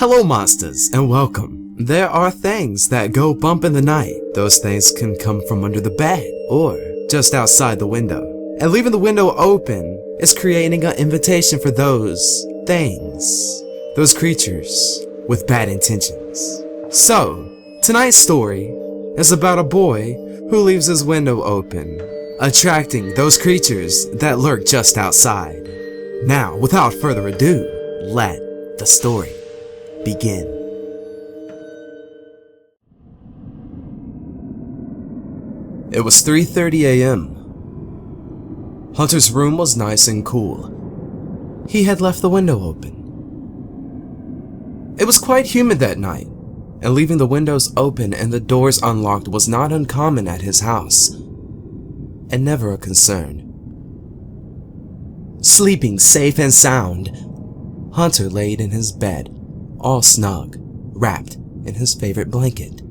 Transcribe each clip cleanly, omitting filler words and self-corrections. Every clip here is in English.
Hello monsters, and welcome. There are things that go bump in the night. Those things can come from under the bed, or just outside the window. And leaving the window open is creating an invitation for those things, those creatures with bad intentions. So, tonight's story is about a boy who leaves his window open, attracting those creatures that lurk just outside. Now, without further ado, let the story begin. It was 3:30 a.m. Hunter's room was nice and cool. He had left the window open. It was quite humid that night, and leaving the windows open and the doors unlocked was not uncommon at his house, and never a concern. Sleeping safe and sound, Hunter laid in his bed, all snug, wrapped in his favorite blanket.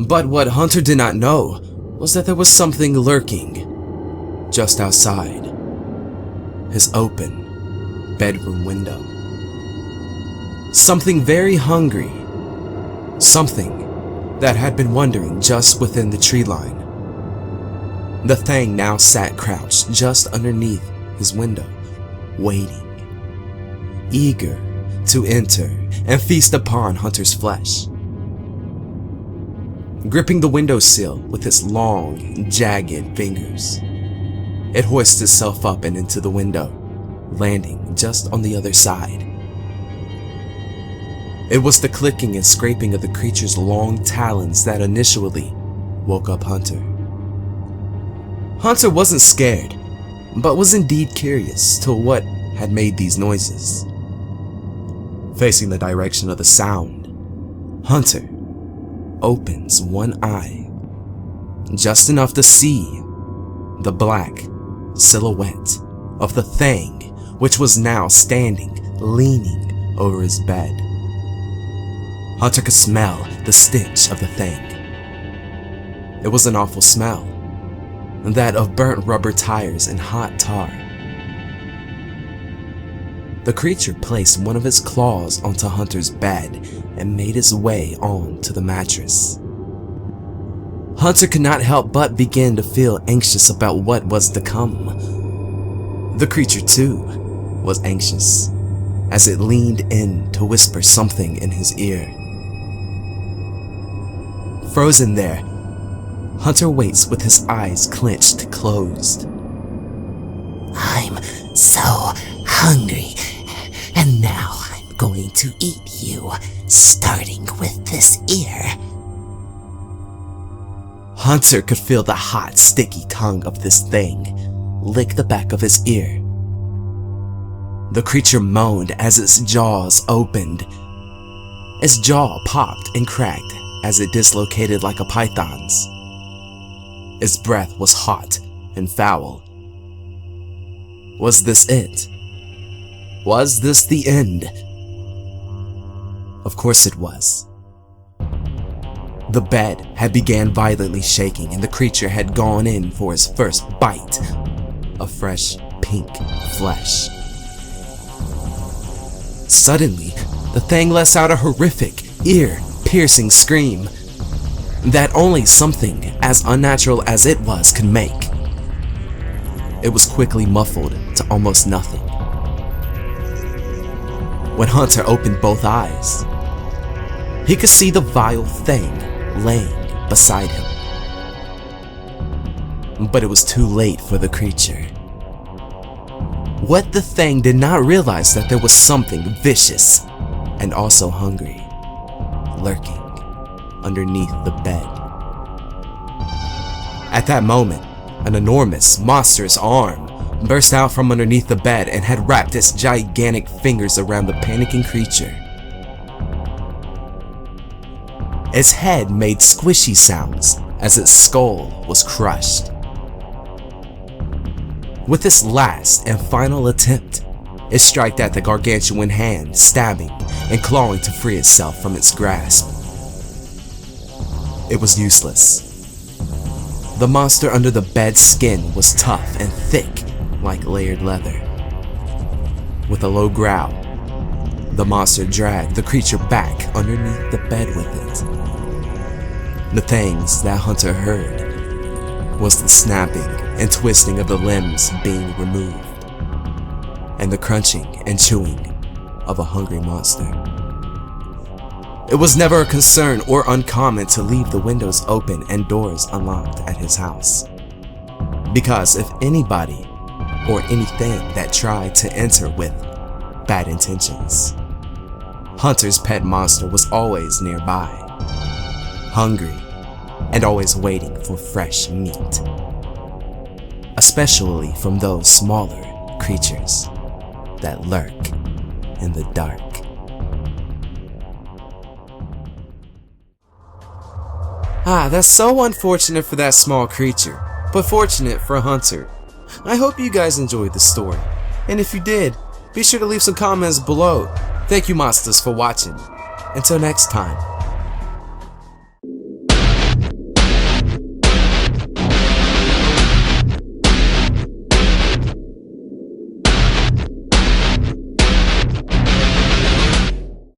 But what Hunter did not know was that there was something lurking just outside his open bedroom window. Something very hungry, something that had been wandering just within the tree line. The thing now sat crouched just underneath his window, waiting, eager to enter and feast upon Hunter's flesh. Gripping the windowsill with its long, jagged fingers, it hoists itself up and into the window, landing just on the other side. It was the clicking and scraping of the creature's long talons that initially woke up Hunter. Hunter wasn't scared, but was indeed curious to what had made these noises. Facing the direction of the sound, Hunter opens one eye, just enough to see the black silhouette of the thing which was now standing, leaning over his bed. Hunter could smell the stench of the thing. It was an awful smell, that of burnt rubber tires and hot tar. The creature placed one of its claws onto Hunter's bed and made its way onto the mattress. Hunter could not help but begin to feel anxious about what was to come. The creature too was anxious as it leaned in to whisper something in his ear. Frozen there, Hunter waits with his eyes clenched closed. I'm so hungry, and now I'm going to eat you, starting with this ear. Hunter could feel the hot, sticky tongue of this thing lick the back of his ear. The creature moaned as its jaws opened. Its jaw popped and cracked as it dislocated like a python's. Its breath was hot and foul. Was this it? Was this the end? Of course it was. The bed had began violently shaking and the creature had gone in for his first bite of fresh pink flesh. Suddenly, the thing lets out a horrific, ear-piercing scream that only something as unnatural as it was could make. It was quickly muffled to almost nothing. When Hunter opened both eyes, he could see the vile thing laying beside him. But it was too late for the creature. What the thing did not realize that there was something vicious and also hungry lurking underneath the bed. At that moment, an enormous, monstrous arm burst out from underneath the bed and had wrapped its gigantic fingers around the panicking creature. Its head made squishy sounds as its skull was crushed. With this last and final attempt, it struck at the gargantuan hand, stabbing and clawing to free itself from its grasp. It was useless. The monster under the bed's skin was tough and thick like layered leather. With a low growl, The monster dragged the creature back underneath the bed with it. The things that Hunter heard was the snapping and twisting of the limbs being removed, and the crunching and chewing of a hungry monster. It was never a concern or uncommon to leave the windows open and doors unlocked at his house, because if anybody or anything that tried to enter with bad intentions, Hunter's pet monster was always nearby, hungry and always waiting for fresh meat, especially from those smaller creatures that lurk in the dark. That's so unfortunate for that small creature, but fortunate for Hunter. I hope you guys enjoyed the story, and if you did, be sure to leave some comments below. Thank you monsters for watching. Until next time.